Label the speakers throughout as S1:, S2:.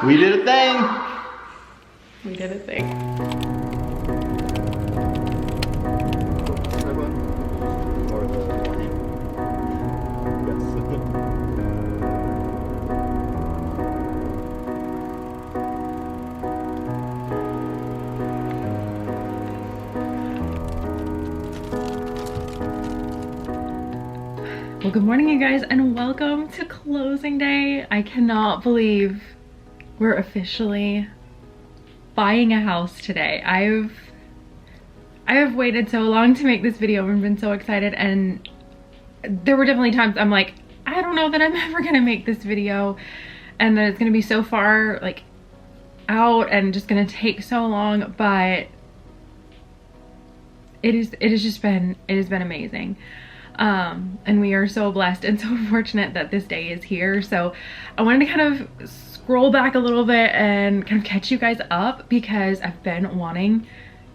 S1: We did a thing.
S2: We did a thing.
S1: Or the warning. Yes.
S2: Well, good morning, you guys, and welcome to closing day. I cannot believe we're officially buying a house today. I have waited so long to make this video and been so excited, and there were definitely times I'm like, I don't know that I'm ever gonna make this video and that it's gonna be so far like out and just gonna take so long, but it has been amazing. And we are so blessed and so fortunate that this day is here. So I wanted to kind of scroll back a little bit and kind of catch you guys up, because I've been wanting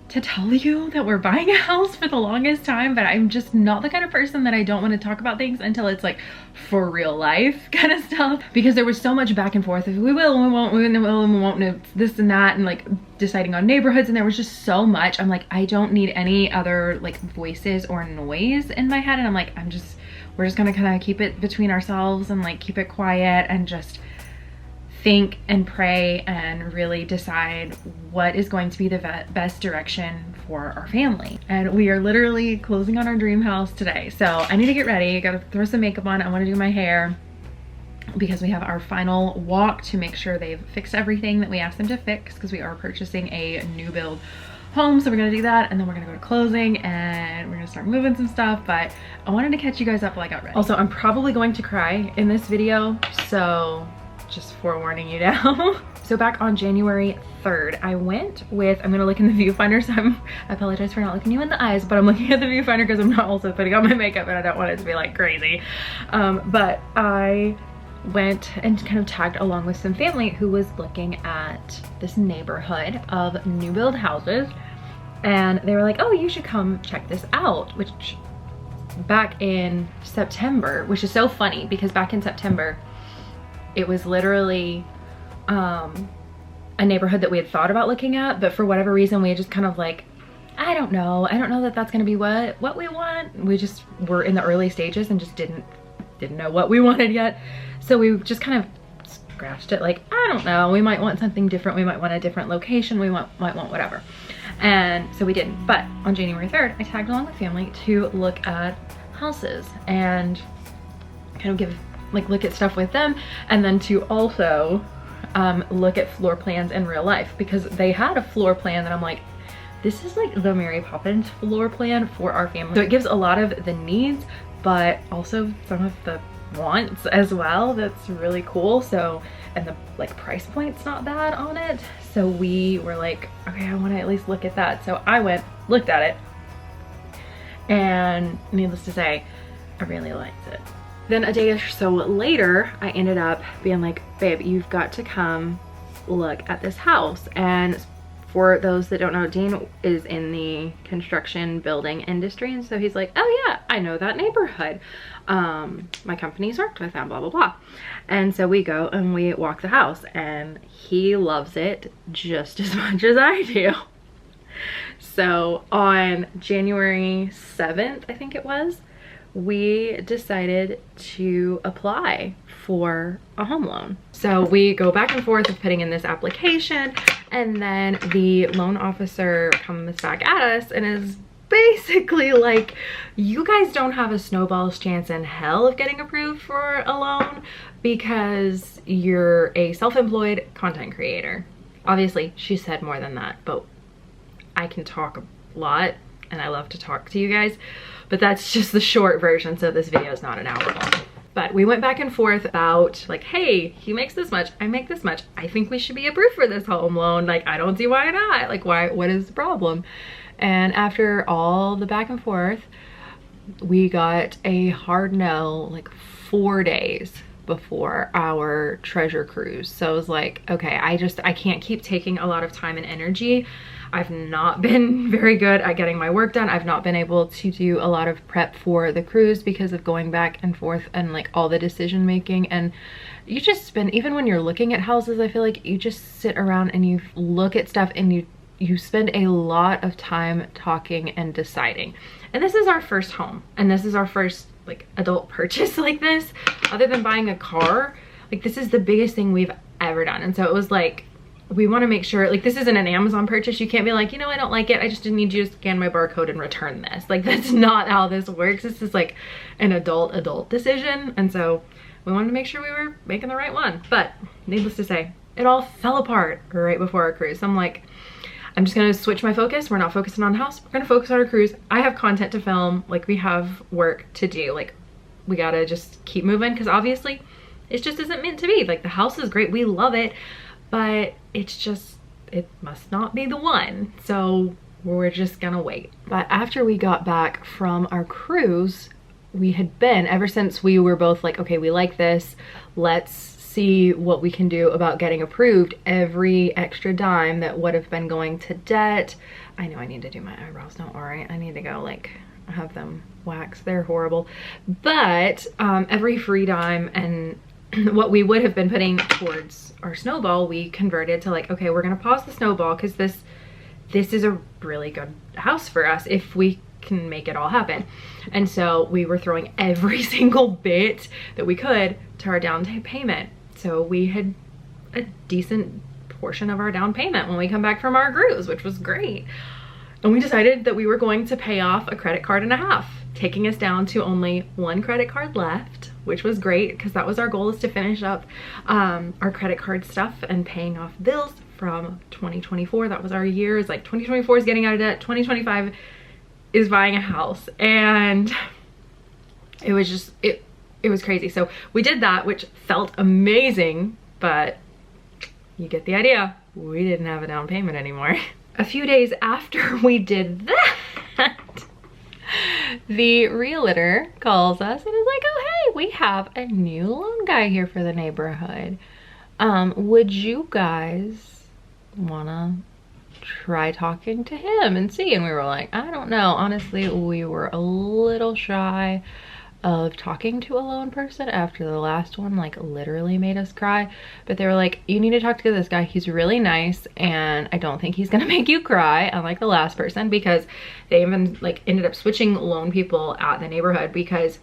S2: to tell you that we're buying a house for the longest time, but I'm just not the kind of person that I don't want to talk about things until it's like for real life kind of stuff, because there was so much back and forth of we will and we won't, we will and we won't, and this and that, and like deciding on neighborhoods, and there was just so much. I'm like, I don't need any other like voices or noise in my head, and I'm like, we're just gonna kind of keep it between ourselves and like keep it quiet and just think and pray and really decide what is going to be the best direction for our family. And we are literally closing on our dream house today. So I need to get ready. I gotta throw some makeup on. I want to do my hair because we have our final walk to make sure they've fixed everything that we asked them to fix, because we are purchasing a new build home. So we're gonna do that, and then we're gonna go to closing and we're gonna start moving some stuff. But I wanted to catch you guys up while I got ready. Also, I'm probably going to cry in this video, so just forewarning you now. So back on January 3rd, I went with, I'm gonna look in the viewfinder, so I apologize for not looking you in the eyes, but I'm looking at the viewfinder because I'm not also putting on my makeup and I don't want it to be like crazy. But I went and kind of tagged along with some family who was looking at this neighborhood of new build houses, and they were like, oh, you should come check this out, which back in September, which is so funny because back in September, it was literally a neighborhood that we had thought about looking at, but for whatever reason we had just kind of like, I don't know that that's gonna be what we want. We just were in the early stages and just didn't know what we wanted yet. So we just kind of scratched it like, I don't know, we might want something different, we might want a different location, we might want whatever. And so we didn't. But on January 3rd, I tagged along with family to look at houses and kind of look at stuff with them, and then to also look at floor plans in real life, because they had a floor plan that I'm like, this is like the Mary Poppins floor plan for our family. So it gives a lot of the needs, but also some of the wants as well. That's really cool. So, and the like price point's not bad on it. So we were like, okay, I want to at least look at that. So I went, looked at it, and needless to say, I really liked it. Then a day or so later, I ended up being like, babe, you've got to come look at this house. And for those that don't know, Dean is in the construction building industry. And so he's like, oh yeah, I know that neighborhood. My company's worked with them, blah, blah, blah. And so we go and we walk the house, and he loves it just as much as I do. So on January 7th, I think it was, we decided to apply for a home loan. So we go back and forth of putting in this application, and then the loan officer comes back at us and is basically like, you guys don't have a snowball's chance in hell of getting approved for a loan because you're a self-employed content creator. Obviously, she said more than that, but I can talk a lot and I love to talk to you guys, but that's just the short version, so this video is not an hour long. But we went back and forth about like, hey, he makes this much, I make this much, I think we should be approved for this home loan, like I don't see why not, like what is the problem? And after all the back and forth, we got a hard no like 4 days before our treasure cruise. So I was like, okay, I can't keep taking a lot of time and energy. I've not been very good at getting my work done. I've not been able to do a lot of prep for the cruise because of going back and forth and like all the decision making. And you just spend, even when you're looking at houses, I feel like you just sit around and you look at stuff and you spend a lot of time talking and deciding. And this is our first home, and this is our first like adult purchase like this, other than buying a car. Like, this is the biggest thing we've ever done. And so it was like, we want to make sure, like, this isn't an Amazon purchase. You can't be like, you know, I don't like it, I just didn't need you to scan my barcode and return this. Like, that's not how this works. This is like an adult decision. And so we wanted to make sure we were making the right one. But needless to say, it all fell apart right before our cruise. So I'm like, I'm just gonna switch my focus. We're not focusing on the house, we're gonna focus on our cruise. I have content to film, like, we have work to do. Like, we gotta just keep moving, because obviously it just isn't meant to be. Like, the house is great, we love it, but it's just, it must not be the one. So we're just gonna wait. But after we got back from our cruise, we had been, ever since we were both like, okay, we like this, let's see what we can do about getting approved, every extra dime that would have been going to debt. I know I need to do my eyebrows, don't worry. I need to go like have them waxed, they're horrible. But every free dime and what we would have been putting towards our snowball, we converted to like, okay, we're gonna pause the snowball because this is a really good house for us if we can make it all happen. And so we were throwing every single bit that we could to our down payment. So we had a decent portion of our down payment when we come back from our cruise, which was great. And we decided that we were going to pay off a credit card and a half, taking us down to only one credit card left, which was great because that was our goal, is to finish up our credit card stuff and paying off bills from 2024. That was our year. It's like 2024 is getting out of debt, 2025 is buying a house. And it was just, it was crazy. So we did that, which felt amazing, but you get the idea. We didn't have a down payment anymore. A few days after we did that, the realtor calls us and is like, oh, hey, we have a new loan guy here for the neighborhood. Would you guys wanna try talking to him and see? And we were like, I don't know. Honestly, we were a little shy of talking to a lone person after the last one like literally made us cry. But they were like, you need to talk to this guy, he's really nice and I don't think he's gonna make you cry, unlike the last person, because they even like ended up switching loan people at the neighborhood because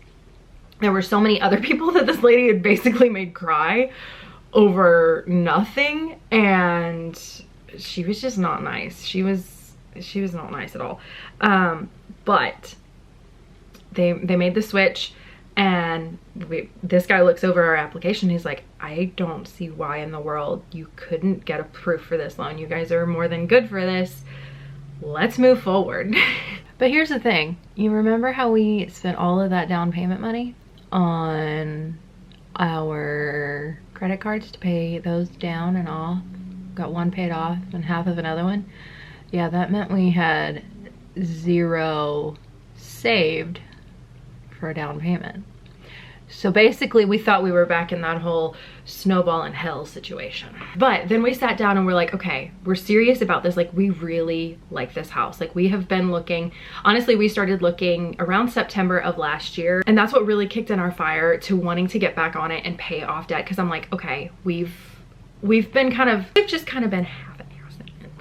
S2: there were so many other people that this lady had basically made cry over nothing. And she was just not nice. She was not nice at all. But they made the switch, and this guy looks over our application. He's like, I don't see why in the world you couldn't get approved for this loan. You guys are more than good for this. Let's move forward. But here's the thing. You remember how we spent all of that down payment money on our credit cards to pay those down and off? Got one paid off and half of another one. Yeah, that meant we had zero saved for a down payment. So basically we thought we were back in that whole snowball and hell situation. But then we sat down and we're like, okay, we're serious about this. Like, we really like this house. Like, we have been looking, honestly, we started looking around September of last year, and that's what really kicked in our fire to wanting to get back on it and pay off debt. Because I'm like, okay, we've just kind of been having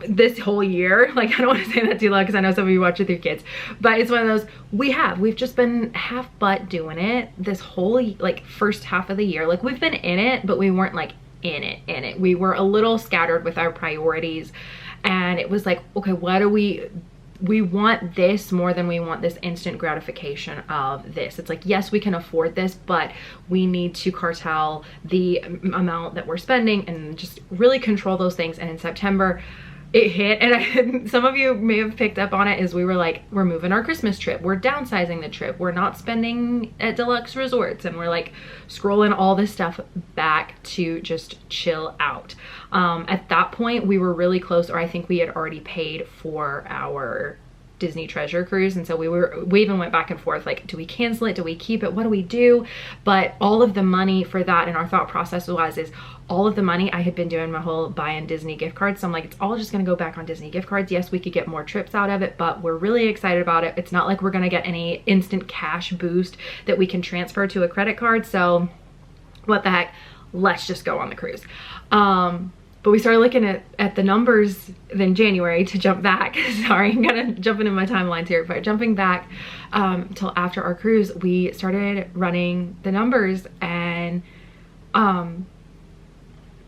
S2: this whole year. Like, I don't want to say that too loud because I know some of you watch with your kids, but it's one of those, we've just been half butt doing it this whole like first half of the year. Like, we've been in it, but we weren't like in it. We were a little scattered with our priorities, and it was like, okay, what do we want this more than we want this instant gratification of this. It's like, yes, we can afford this, but we need to cartel the amount that we're spending and just really control those things. And in September, it hit, and some of you may have picked up on it, is we were like, we're moving our Christmas trip, we're downsizing the trip, we're not spending at deluxe resorts, and we're like scrolling all this stuff back to just chill out. At that point we were really close, or I think we had already paid for our Disney Treasure Cruise. And so we even went back and forth, like, do we cancel it? Do we keep it? What do we do? But all of the money for that, and our thought process is all of the money I had been doing my whole buy-in Disney gift cards. So I'm like, it's all just gonna go back on Disney gift cards. Yes, we could get more trips out of it, but we're really excited about it. It's not like we're gonna get any instant cash boost that we can transfer to a credit card. So what the heck, let's just go on the cruise. But we started looking at the numbers in January, to jump back. Sorry, I'm kind of jumping in my timelines here, but jumping back till after our cruise, we started running the numbers, and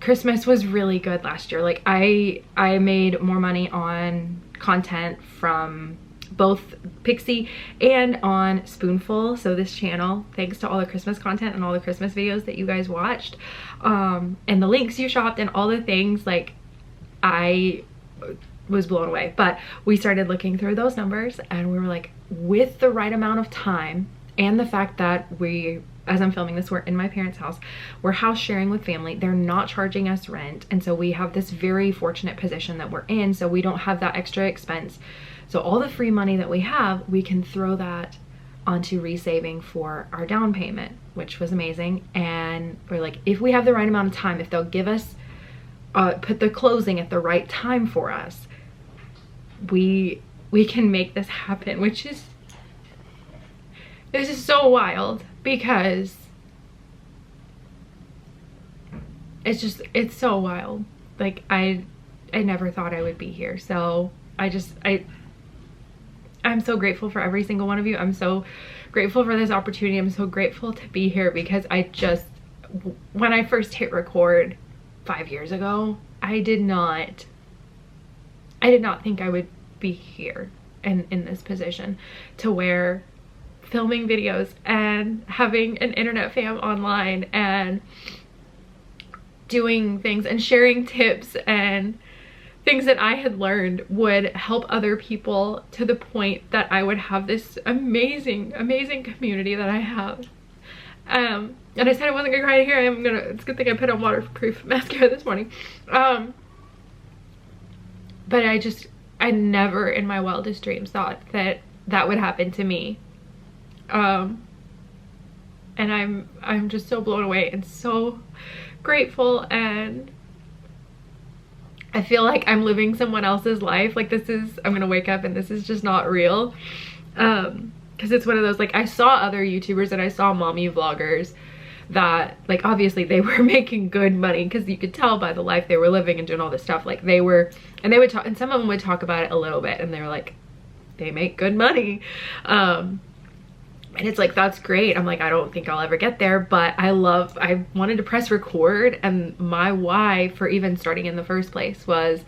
S2: Christmas was really good last year. Like I made more money on content from both Pixie and on Spoonful, so this channel, thanks to all the Christmas content and all the Christmas videos that you guys watched, and the links you shopped and all the things. Like, I was blown away. But we started looking through those numbers, and we were like, with the right amount of time and the fact that we, as I'm filming this, we're in my parents' house, we're house sharing with family, they're not charging us rent, and so we have this very fortunate position that we're in, so we don't have that extra expense. So all the free money that we have, we can throw that onto resaving for our down payment, which was amazing. And we're like, if we have the right amount of time, if they'll give us, put the closing at the right time for us, we can make this happen, which is, this is so wild, because it's so wild. Like, I never thought I would be here. So I'm so grateful for every single one of you. I'm so grateful for this opportunity. I'm so grateful to be here, because when I first hit record 5 years ago, I did not think I would be here and in this position, to where filming videos and having an internet fam online and doing things and sharing tips and things that I had learned would help other people, to the point that I would have this amazing, amazing community that I have. And I said I wasn't gonna cry. Here I am. It's a good thing I put on waterproof mascara this morning. But I never in my wildest dreams thought that that would happen to me. And I'm just so blown away and so grateful, and I feel like I'm living someone else's life. Like, I'm gonna wake up and this is just not real. Because it's one of those, like, I saw other YouTubers and I saw mommy vloggers that, like, obviously they were making good money, because you could tell by the life they were living and doing all this stuff. Like, they would talk, and some of them would talk about it a little bit, and they were like, they make good money. And it's like, that's great. I'm like, I don't think I'll ever get there, but I wanted to press record, and my why for even starting in the first place was,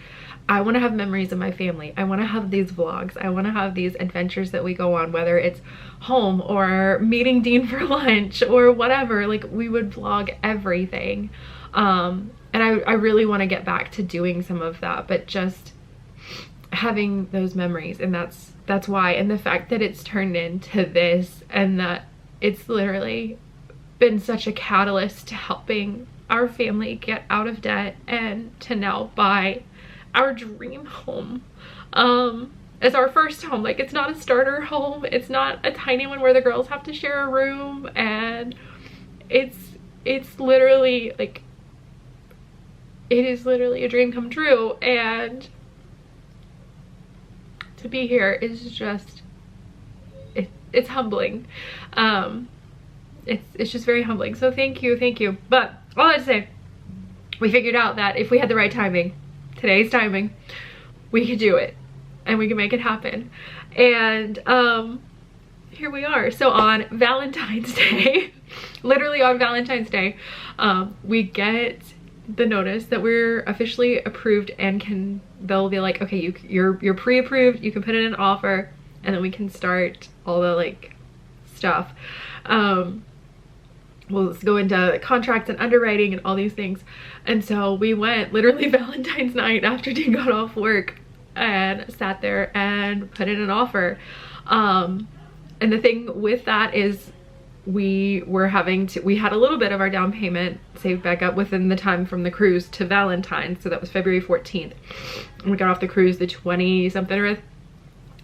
S2: I want to have memories of my family. I want to have these vlogs. I want to have these adventures that we go on, whether it's home or meeting Dean for lunch or whatever. Like, we would vlog everything. And I really want to get back to doing some of that, but just having those memories, and that's why. And the fact that it's turned into this, and that it's literally been such a catalyst to helping our family get out of debt and to now buy our dream home as our first home. Like, it's not a starter home, it's not a tiny one where the girls have to share a room, and it's literally like, it is literally a dream come true. And to be here is just, it's humbling. It's just very humbling. So thank you. But all I say, we figured out that if we had the right timing, today's timing, we could do it and we can make it happen. And here we are. So on Valentine's Day, literally on Valentine's Day, we get the notice that we're officially approved, and they'll be like, okay, you're pre-approved, you can put in an offer, and then we can start all the like stuff. We'll go into contracts and underwriting and all these things. And so we went literally Valentine's night after Dean got off work and sat there and put in an offer. And the thing with that is, we had a little bit of our down payment saved back up within the time from the cruise to Valentine's. So that was February 14th. And we got off the cruise the 20 something,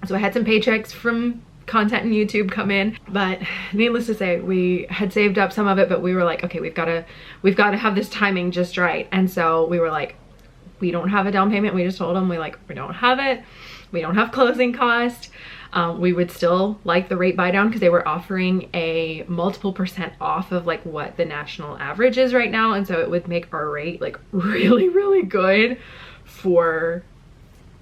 S2: So I had some paychecks from content and YouTube come in, but needless to say, we had saved up some of it, but we were like, okay, we've got to have this timing just right. And so we were like, we don't have a down payment. We just told them we don't have it. We don't have closing cost. We would still like the rate buy down because they were offering a multiple % off of like what the national average is right now. And so it would make our rate like really, really good for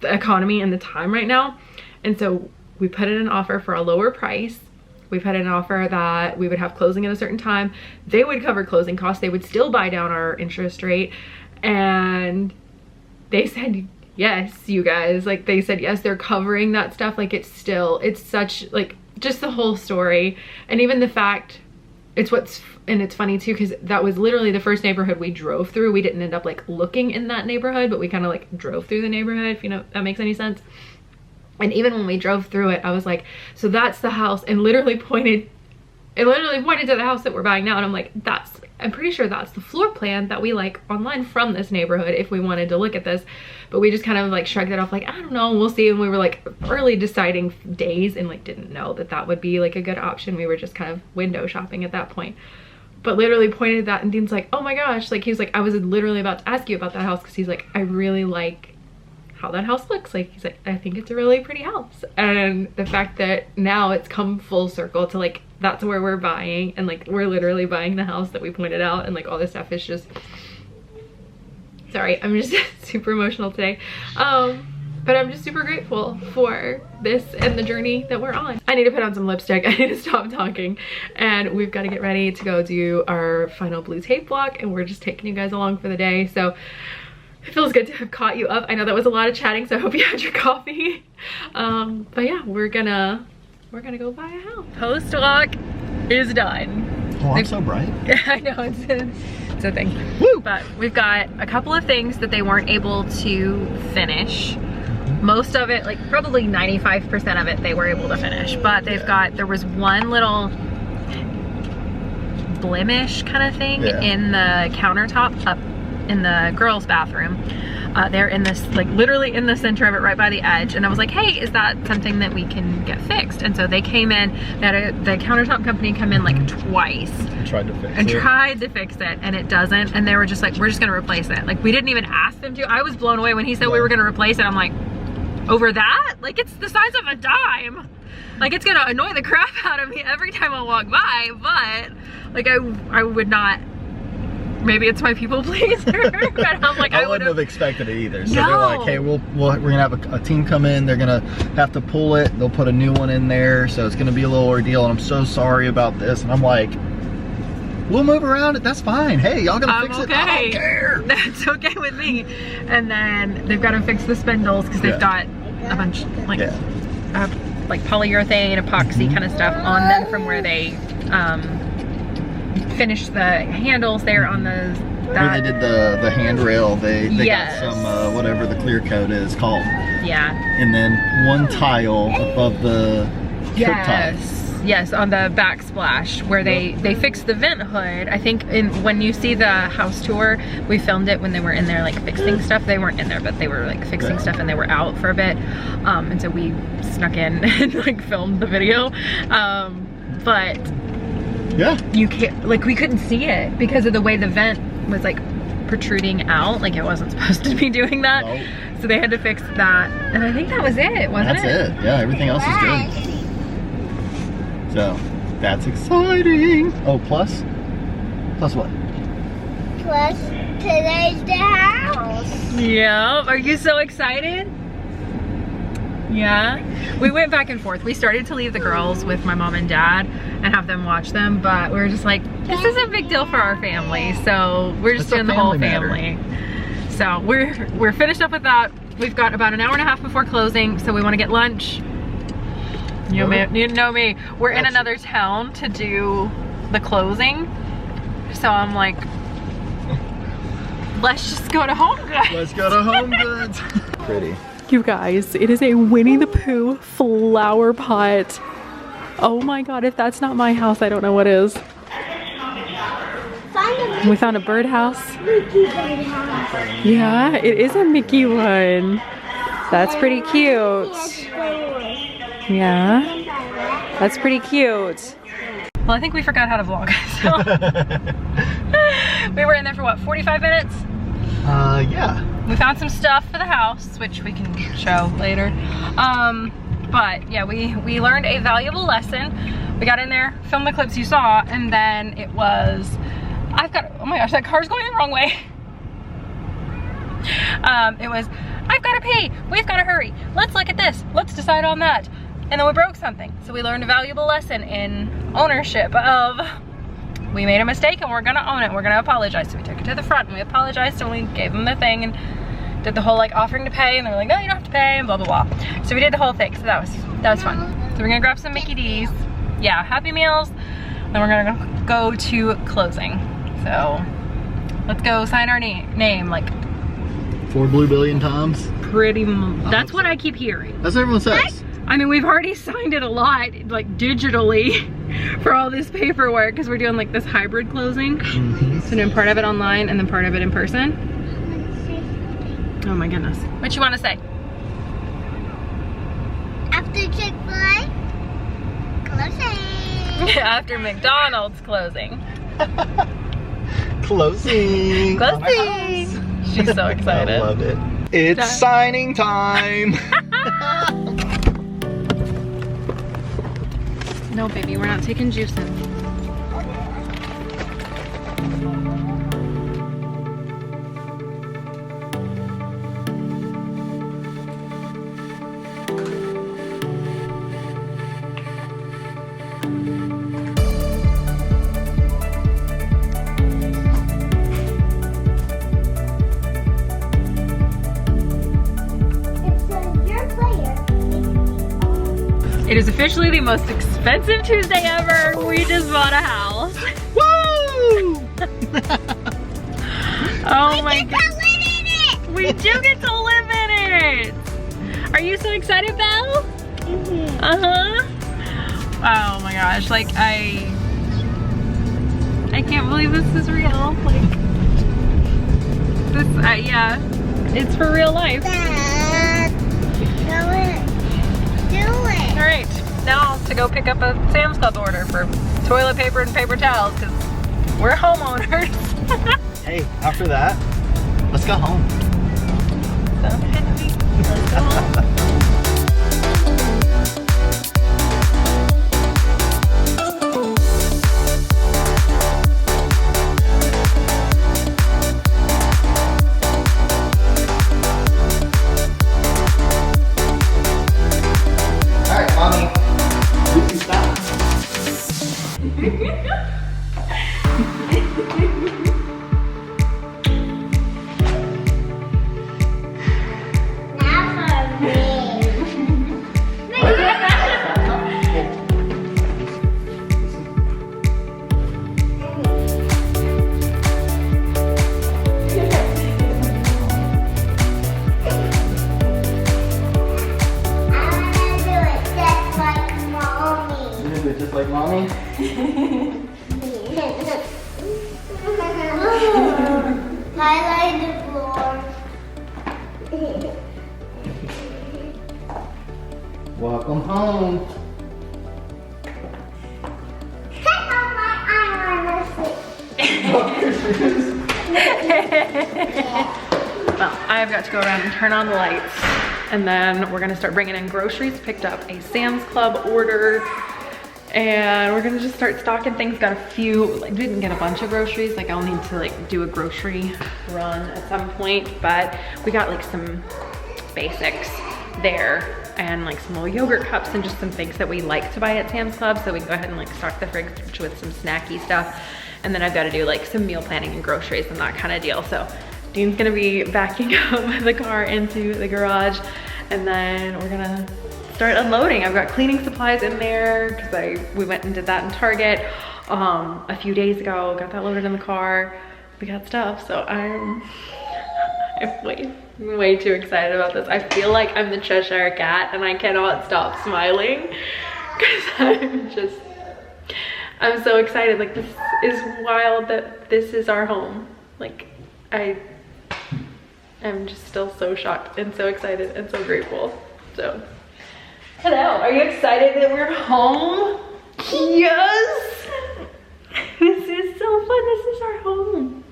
S2: the economy and the time right now. And so we put in an offer for a lower price. We put in an offer that we would have closing at a certain time. They would cover closing costs. They would still buy down our interest rate. And they said, yes, you guys, like they said, yes, they're covering that stuff. Like it's such like just the whole story. And even the fact it's funny too, because that was literally the first neighborhood we drove through. We didn't end up like looking in that neighborhood, but we kind of like drove through the neighborhood, if you know, if that makes any sense. And even when we drove through it, I was like, so that's the house, and literally pointed to the house that we're buying now. And I'm like, I'm pretty sure that's the floor plan that we like online from this neighborhood if we wanted to look at this. But we just kind of like shrugged it off like, I don't know, we'll see. And we were like early deciding days and like didn't know that would be like a good option. We were just kind of window shopping at that point. But literally pointed that, and Dean's like, oh my gosh, like he was like, I was literally about to ask you about that house, because he's like, I really like how that house looks. Like he's like, I think it's a really pretty house. And the fact that now it's come full circle to like, that's where we're buying, and like we're literally buying the house that we pointed out, and like all this stuff is just, sorry, I'm just super emotional today. But I'm just super grateful for this and the journey that we're on. I need to put on some lipstick. I need to stop talking, and we've got to get ready to go do our final blue tape block, and we're just taking you guys along for the day. So it feels good to have caught you up. I know that was a lot of chatting, so I hope you had your coffee. But yeah, we're gonna go buy a house. Post walk is done.
S1: Oh, I'm so bright.
S2: I know, it's a thing. Woo! But we've got a couple of things that they weren't able to finish. Most of it, like probably 95% of it, they were able to finish. But they've got, there was one little blemish kind of thing in the countertop up in the girls' bathroom. They're in this, like literally in the center of it, right by the edge. And I was like, hey, is that something that we can get fixed? And so they came in, the countertop company come in like twice. Tried to fix it, and it doesn't. And they were just like, we're just gonna replace it. Like we didn't even ask them to. I was blown away when he said we were gonna replace it. I'm like, over that? Like it's the size of a dime. Like it's gonna annoy the crap out of me every time I walk by, but like I would not. Maybe it's my people pleaser, but I'm like,
S1: I wouldn't have expected it either. So they're like, hey, we're gonna have a team come in. They're gonna have to pull it. They'll put a new one in there, so it's gonna be a little ordeal. And I'm so sorry about this. And I'm like, we'll move around it. That's fine. Hey, y'all gonna fix it? I don't care.
S2: That's okay with me. And then they've got to fix the spindles because they've got a bunch like polyurethane, epoxy kind of stuff on them from where they finished the handles there on the
S1: where they did the handrail. They got some whatever the clear coat is called. Yeah. And then one tile above the trip ties.
S2: Yes, on the backsplash where they fixed the vent hood. I think when you see the house tour, we filmed it when they were in there like fixing stuff. They weren't in there, but they were like fixing stuff, and they were out for a bit. And so we snuck in and like filmed the video. But you can't, like we couldn't see it because of the way the vent was like protruding out. Like it wasn't supposed to be doing that. Nope. So they had to fix that. And I think that was it, wasn't it?
S1: That's it. Yeah, everything else is good. So that's exciting. Oh, plus what?
S3: Plus today's the house.
S2: Yeah. Are you so excited? Yeah. We went back and forth. We started to leave the girls with my mom and dad and have them watch them, but we were just like, this is a big deal for our family, so we're just doing the whole family. So we're finished up with that. We've got about an hour and a half before closing, so we want to get lunch. You know me. We're in another town to do the closing, so I'm like, let's just go to Home Goods.
S1: Let's go to Home Goods. Pretty.
S2: You guys, it is a Winnie the Pooh flower pot. Oh my god, if that's not my house, I don't know what is. We found a birdhouse. Yeah, it is a Mickey one. That's pretty cute. Yeah. That's pretty cute. Well, I think we forgot how to vlog. So we were in there for what, 45 minutes?
S1: Yeah.
S2: We found some stuff for the house, which we can show later. But yeah, we learned a valuable lesson. We got in there, filmed the clips you saw, and then it was, oh my gosh, that car's going the wrong way. It was, I've got to pee, we've got to hurry, let's look at this, let's decide on that. And then we broke something. So we learned a valuable lesson in ownership of, we made a mistake and we're gonna own it, we're gonna apologize. So we took it to the front and we apologized and we gave them the thing and did the whole like offering to pay, and they were like, no, you don't have to pay, and blah, blah, blah. So we did the whole thing, so that was fun. So we're gonna grab some Mickey D's. Yeah, Happy Meals. Then we're gonna go to closing. So let's go sign our name like
S1: 4 blue billion times.
S2: Pretty much. That's what I keep hearing.
S1: That's what everyone says.
S2: I mean, we've already signed it a lot, like digitally, for all this paperwork, because we're doing like this hybrid closing. So doing part of it online and then part of it in person. Oh my goodness. What you want to say?
S3: After Chick-fil-A, closing.
S2: After McDonald's closing.
S1: Closing.
S2: Closing. She's so excited.
S1: I love it. It's signing time.
S2: No, baby, we're not taking juice in. It is officially the most expensive Tuesday ever. We just bought a house.
S1: Woo!
S2: Oh my god. We
S3: We
S2: do get to live in it. Are you so excited, Belle? Uh-huh. Oh my gosh, like I can't believe this is real. Like this, yeah, it's for real life.
S3: Dad, do it.
S2: All right, now to go pick up a Sam's Club order for toilet paper and paper towels because we're homeowners.
S1: Hey, after that, let's go home.
S2: Sounds good to me. Let's go home.
S1: Just like mommy?
S3: Highlight the floor.
S1: Welcome home.
S3: Take off my eyeliner.
S2: Well, I've got to go around and turn on the lights, and then we're gonna start bringing in groceries. Picked up a Sam's Club order, and we're gonna just start stocking things. Got a few, like didn't get a bunch of groceries. Like I'll need to like do a grocery run at some point, but we got like some basics there and like some little yogurt cups and just some things that we like to buy at Sam's Club. So we can go ahead and like stock the fridge with some snacky stuff. And then I've got to do like some meal planning and groceries and that kind of deal. So Dean's gonna be backing up the car into the garage, and then we're gonna start unloading. I've got cleaning supplies in there because we went and did that in Target a few days ago. Got that loaded in the car. We got stuff, so I'm way too excited about this. I feel like I'm the Cheshire Cat and I cannot stop smiling because I'm so excited. Like, this is wild that this is our home. Like, I'm just still so shocked and so excited and so grateful. So Hello, are you excited that we're home? Yes! This is so fun, this is our home.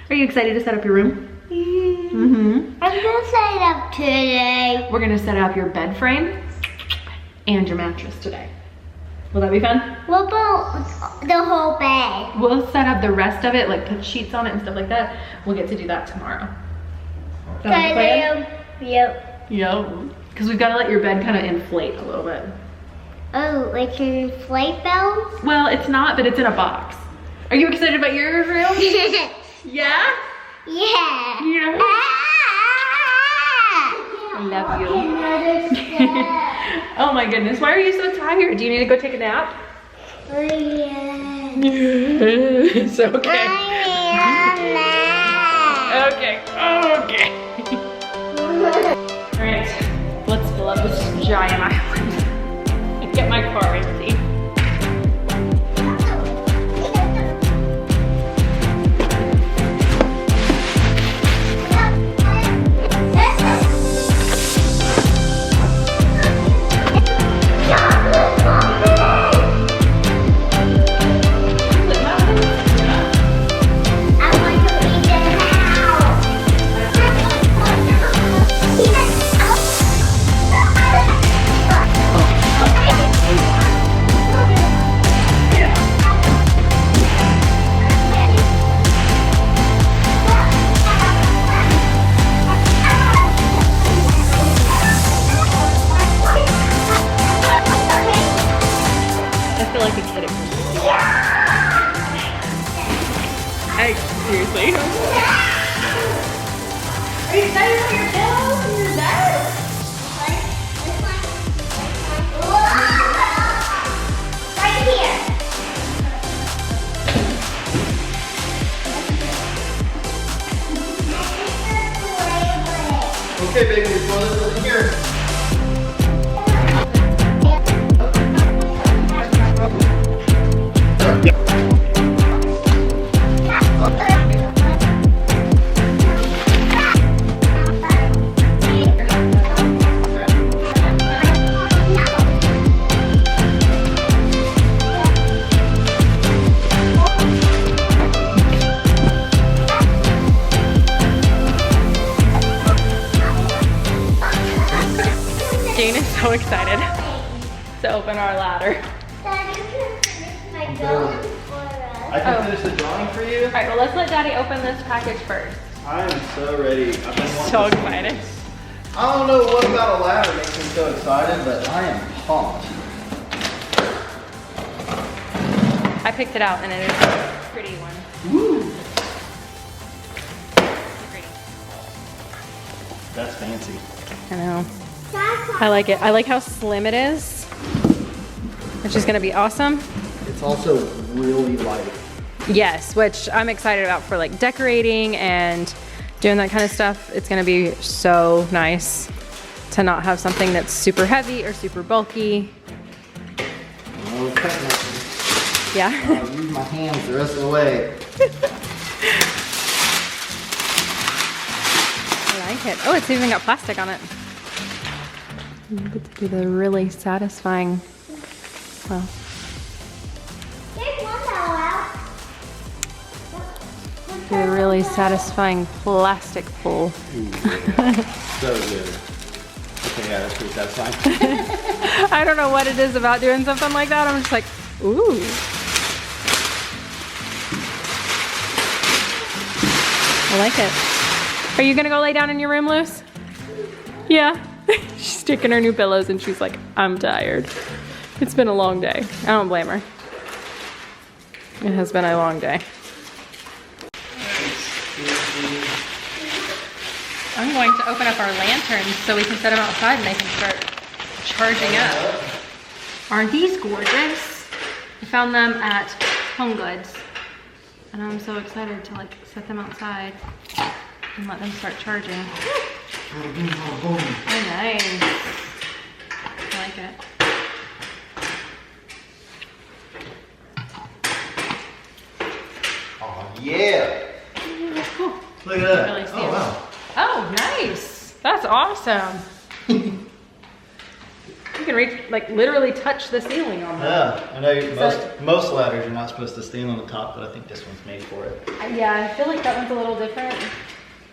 S2: Are you excited to set up your room? Mm-hmm.
S3: I'm gonna set it up today.
S2: We're gonna set up your bed frame and your mattress today. Will that be fun?
S3: What about the whole bed?
S2: We'll set up the rest of it, like put sheets on it and stuff like that. We'll get to do that tomorrow. Is that the plan?
S3: Yep.
S2: Yep. Because we've got to let your bed kind of inflate a little bit.
S3: Oh, like an inflate bell?
S2: Well, it's not, but it's in a box. Are you excited about your room? Yeah?
S3: Yeah.
S2: Yeah. I love you. Oh my goodness, why are you so tired? Do you need to go take a nap?
S3: Oh, yeah.
S2: It's okay. Okay, okay. All right, let's fill up this giant island and get my car empty. Seriously. Are you excited for your pillows and your bed?
S3: Right here.
S1: Okay, baby, the toilet's over here.
S2: Jane is so excited to open our ladder.
S3: Daddy, can finish my drawing for us?
S1: I can finish the drawing for you.
S2: All right, well, let's let Daddy open this package first.
S1: I am so ready. I've been wanting
S2: So
S1: this.
S2: excited.
S1: I don't know what about a ladder makes me so excited, but I am pumped.
S2: I picked it out and it is a pretty one.
S1: Woo!
S2: Pretty.
S1: That's fancy.
S2: I know. I like it. I like how slim it is, which is gonna be awesome.
S1: It's also really light.
S2: Yes, which I'm excited about for like decorating and doing that kind of stuff. It's gonna be so nice to not have something that's super heavy or super bulky.
S1: Okay.
S2: Yeah.
S1: I'll use my hands the rest of the way.
S2: I like it. Oh, it's even got plastic on it. You get to do the really satisfying, well,
S3: Take one towel out.
S2: do a really satisfying plastic pull.
S1: Ooh, yeah. So good. Okay, yeah, that's pretty satisfying.
S2: I don't know what it is about doing something like that. I'm just like, ooh. I like it. Are you gonna go lay down in your room, Luce? Yeah. She's taking her new pillows and she's like, I'm tired. It's been a long day. I don't blame her. It has been a long day. I'm going to open up our lanterns so we can set them outside and they can start charging up. Aren't these gorgeous? I found them at Home Goods. And I'm so excited to like set them outside and let them start charging. Very nice. I like it.
S1: Oh, yeah.
S2: That's cool.
S1: Look at that.
S2: Really see
S1: Oh,
S2: it.
S1: wow.
S2: Oh, nice. That's awesome. You can reach, like literally touch the ceiling on that.
S1: Yeah, I know most ladders are not supposed to stand on the top, but I think this one's made for it.
S2: Yeah, I feel like that one's a little different.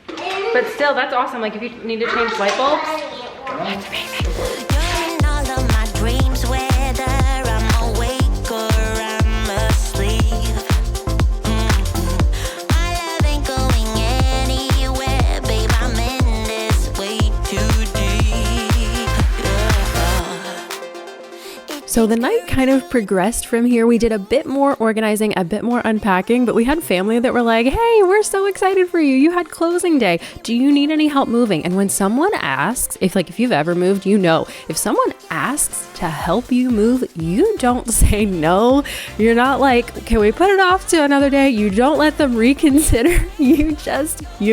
S2: But still, that's awesome. Like if you need to change light bulbs, that's amazing.
S4: You're in all of my dreams, whether I'm awake or I'm asleep. My love ain't going anywhere, babe. I'm in this way too deep.
S5: So the night kind of progressed from here. We did a bit more organizing, a bit more unpacking, but we had family that were like, hey, we're so excited for you. You had closing day. Do you need any help moving? And when someone asks, if you've ever moved, you know, if someone asks to help you move, you don't say no. You're not like, can we put it off to another day? You don't let them reconsider. You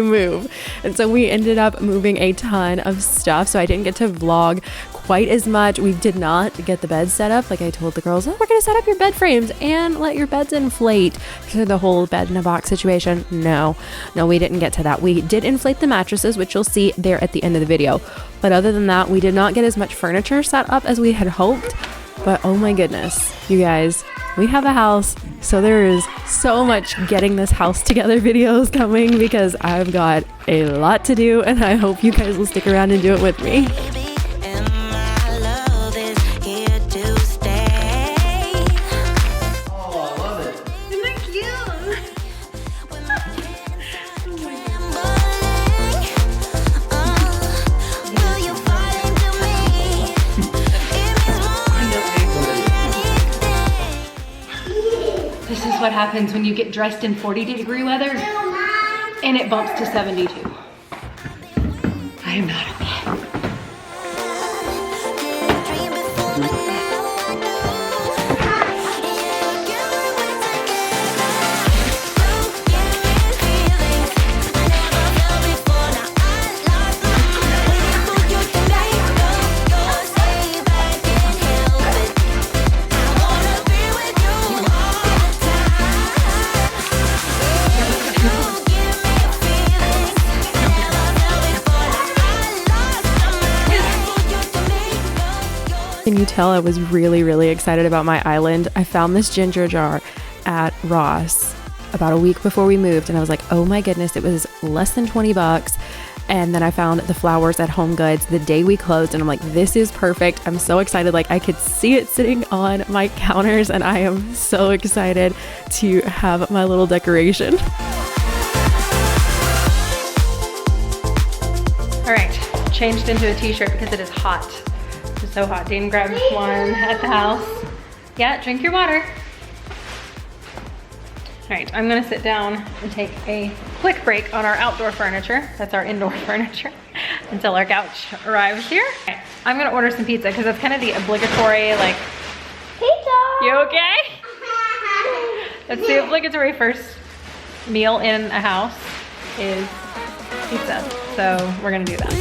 S5: move. And so we ended up moving a ton of stuff. So I didn't get to vlog quite as much. We did not get the bed set up. Like I told the girls, oh, we're going to set up your bed frames and let your beds inflate for the whole bed in a box situation. No, we didn't get to that. We did inflate the mattresses, which you'll see there at the end of the video. But other than that, we did not get as much furniture set up as we had hoped. But oh my goodness, you guys, we have a house. So there is so much getting this house together videos coming because I've got a lot to do and I hope you guys will stick around and do it with me.
S2: This is what happens when you get dressed in 40-degree weather and it bumps to 72. I am not okay.
S5: Can you tell I was really, really excited about my island? I found this ginger jar at Ross about a week before we moved and I was like, oh my goodness, it was less than 20 bucks. And then I found the flowers at Home Goods the day we closed and I'm like, this is perfect. I'm so excited. Like I could see it sitting on my counters and I am so excited to have my little decoration.
S2: All right, changed into a t-shirt because it is hot. It's so hot. Dean grabbed one at the house. Yeah, drink your water. All right, I'm gonna sit down and take a quick break on our outdoor furniture. That's our indoor furniture until our couch arrives here. Okay, I'm gonna order some pizza because that's kind of the obligatory, like,
S3: Pizza!
S2: you okay? That's the obligatory first meal in a house is pizza. So we're gonna do that.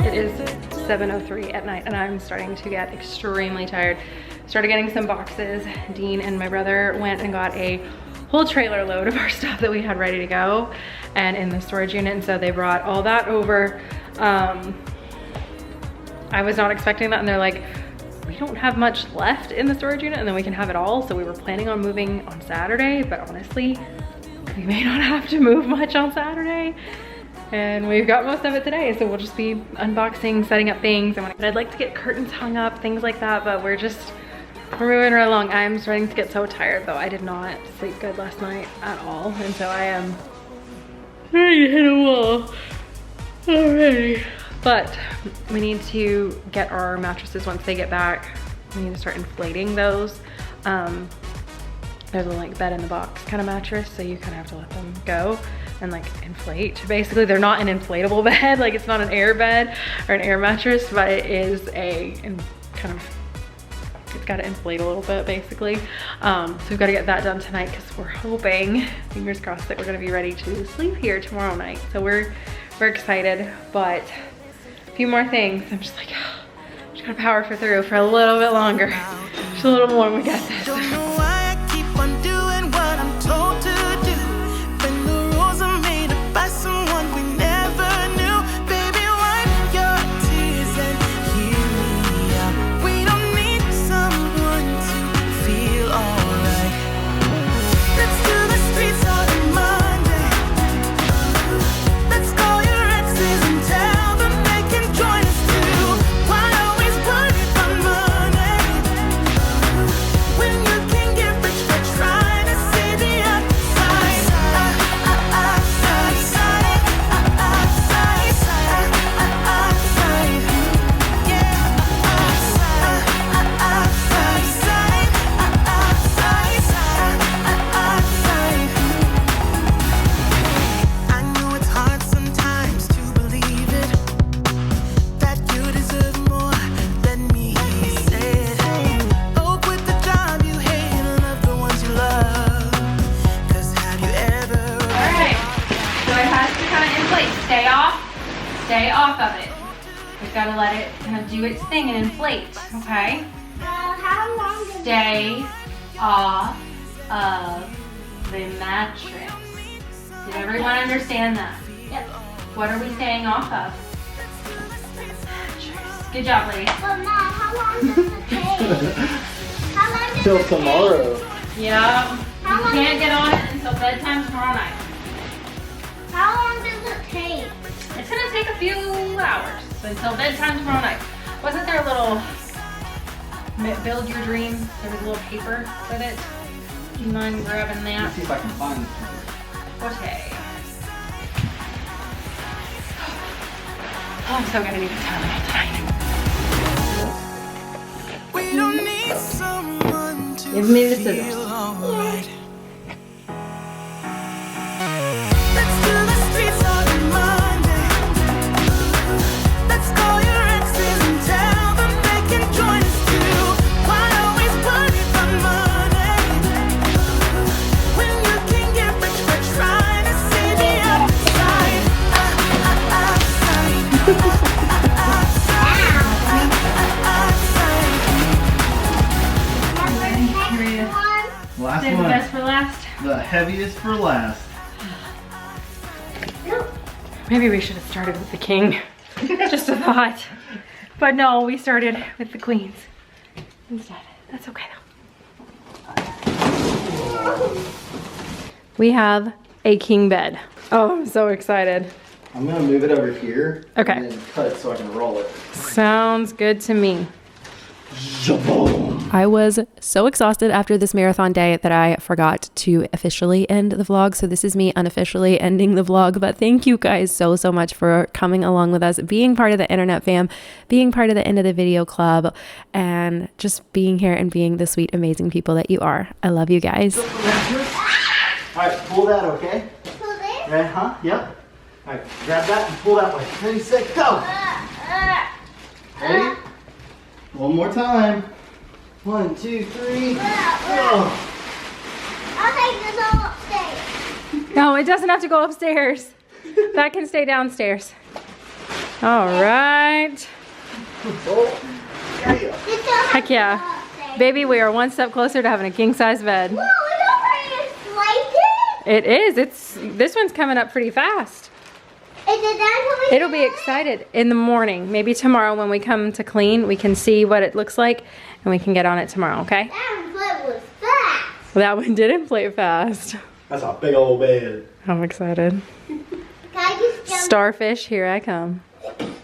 S2: It is 7:03 at night and I'm starting to get extremely tired. Started getting some boxes. Dean and my brother went and got a whole trailer load of our stuff that we had ready to go and in the storage unit, and so they brought all that over. I was not expecting that and they're like, we don't have much left in the storage unit and then we can have it all. So we were planning on moving on Saturday, but honestly, we may not have to move much on Saturday. And we've got most of it today, so we'll just be unboxing, setting up things. But I'd like to get curtains hung up, things like that, but we're moving right along. I'm starting to get so tired though. I did not sleep good last night at all, and so I am ready to hit a wall already. But we need to get our mattresses once they get back. We need to start inflating those. There's a like bed in the box kind of mattress, so you kind of have to let them go and like inflate. Basically, they're not an inflatable bed, like it's not an air bed or an air mattress, but it is a kind of it's got to inflate a little bit basically. So we've got to get that done tonight because we're hoping, fingers crossed, that we're going to be ready to sleep here tomorrow night. So we're excited, but a few more things. I'm just like, just gotta power through for a little bit longer. Just a little more and we got this.
S6: Don't know why I keep on doing what I'm told to do when the rules are made up by someone we never knew. Baby, wipe your tears and hear me out. We don't need someone to feel alright. Let's do the streets on Monday. Let's call your exes and tell them they can join us too. Why always worry about money when you can get rich by trying to see the outside? I know it's hard sometimes to believe it, that you deserve more than me, he said. Oh, quit the job you hate and love the ones you love. 'Cause have you ever
S2: Alright, so it has to kind of inflate. Stay off of it. We've got to let it kind of do its thing and inflate, okay?
S3: How long does
S2: Stay off of the mattress. Did everyone understand that?
S3: Yep.
S2: What are we staying off of? Mattress. Good job, ladies.
S3: But Mom, how long does it take? How long does
S1: Till
S3: it take?
S1: tomorrow.
S2: Yeah.
S3: How
S2: You
S3: long
S2: can't
S3: does
S2: get on it until bedtime tomorrow night.
S3: How long does it take?
S2: It's gonna take a few hours until bedtime tomorrow night. Wasn't there a little build your dream? There was a little paper with it. Do you mind grabbing that?
S1: See if I can find it.
S2: Okay. Oh, I'm so gonna need to tell them tonight.
S6: we don't need someone to
S2: Give me the scissors.
S6: feel alright. Let's do the streets on Monday. Let's call your exes and tell them they can join us too. Why always worry about money when you can get rich by trying to see the outside?
S1: Last
S2: Save the
S1: one.
S2: best for last.
S1: The heaviest for last.
S2: Maybe we should have started with the king. Just a thought. But no, we started with the queens instead. That's okay though. We have a king bed. Oh, I'm so excited.
S1: I'm gonna move it over here.
S2: Okay.
S1: And then cut it so I can roll it.
S2: Sounds good to me.
S5: I was so exhausted after this marathon day that I forgot to officially end the vlog. So this is me unofficially ending the vlog. But thank you guys so much for coming along with us, being part of the internet fam, being part of the End of the Video Club, and just being here and being the sweet, amazing people that you are. I love you guys.
S1: All right, pull that, okay?
S3: Pull this?
S1: Right, huh? Yep. All right, grab that and pull that way. Ready, set, go. Ready? One more time. 1, 2, 3. Go.
S3: I'll take this all upstairs.
S2: No, it doesn't have to go upstairs. That can stay downstairs. All right.
S1: Oh, yeah.
S3: This don't have
S2: Heck
S3: to
S2: yeah.
S3: go upstairs.
S2: Baby, we are one step closer to having a king size bed.
S3: Whoa, it's already inflated?
S2: It is. This one's coming up pretty fast.
S3: Is it done for me?
S2: It'll be excited in the morning. Maybe tomorrow when we come to clean, we can see what it looks like and we can get on it tomorrow, okay?
S3: That inflate was fast.
S2: Well, that one did inflate fast.
S1: That's a big old bed.
S2: I'm excited.
S3: Can I just jump?
S2: Starfish, here I come.